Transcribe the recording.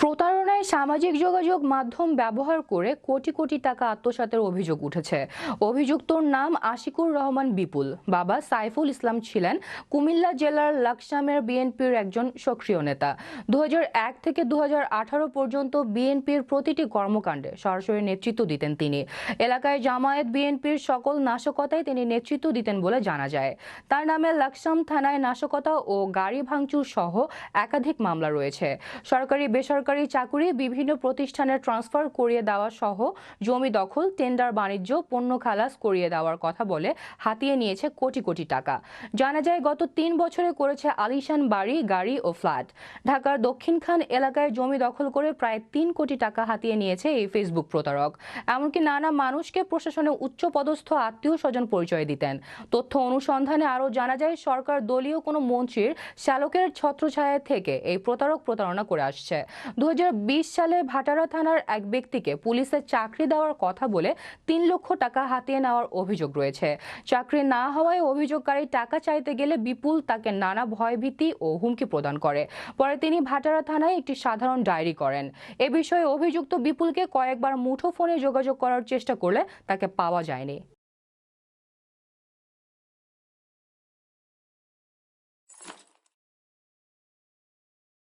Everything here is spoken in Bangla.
প্রতারণায় সামাজিক যোগাযোগ মাধ্যম ব্যবহার করে কোটি কোটি টাকা আত্মসাতের অভিযোগ উঠেছে। অভিযুক্তর নাম আশিকুর রহমান বিপুল। বাবা সাইফুল ইসলাম ছিলেন কুমিল্লা জেলার লাকসামের বিএনপির একজন সক্রিয় নেতা। 2001 থেকে 2018 পর্যন্ত বিএনপির প্রতিটি কর্মকাণ্ডে সরাসরি নেতৃত্ব দিতেন তিনি। এলাকায় জামায়াত বিএনপির সকল নাশকতায় তিনি নেতৃত্ব দিতেন বলে জানা যায়। তার নামে লাকসাম থানায় নাশকতা ও গাড়ি ভাঙচুর সহ একাধিক মামলা রয়েছে। সরকারি বেসরকারি চাকুরি, বিভিন্ন প্রতিষ্ঠানের ট্রান্সফার করিয়ে দেওয়া সহ জমি দখল, টেন্ডার বাণিজ্য, পণ্য খালাস করিয়ে দেওয়ার কথা বলে হাতিয়ে নিয়েছে কোটি কোটি টাকা। জানা যায় গত 3 বছরে করেছে আলিশান বাড়ি, গাড়ি ও ফ্ল্যাট। ঢাকার দক্ষিণখান এলাকায় জমি দখল করে প্রায় 3 কোটি টাকা হাতিয়ে নিয়েছে এই ফেসবুক প্রতারক। এমনকি নানা মানুষকে প্রশাসনে উচ্চপদস্থ আত্মীয় স্বজন পরিচয় দিতেন। তথ্য অনুসন্ধানে আরও জানা যায় সরকার দলীয় কোনো মন্ত্রীর শ্যালকের ছত্রছায়া থেকে এই প্রতারণা করে আসছে। 2020 সালে ভাটারা থানার এক ব্যক্তিকে পুলিশের চাকরি দেওয়ার কথা বলে 3 লক্ষ টাকা হাতিয়ে নেওয়ার অভিযোগ রয়েছে। চাকরি না হওয়ায় অভিযোগকারী টাকা চাইতে গেলে বিপুল তাকে নানা ভয়ভীতি ও হুমকি প্রদান করে। পরে তিনি ভাটারা থানায় একটি সাধারণ ডায়েরি করেন। এ বিষয়ে অভিযুক্ত বিপুলকে কয়েকবার মুঠোফোনে যোগাযোগ করার চেষ্টা করলে তাকে পাওয়া যায়নি।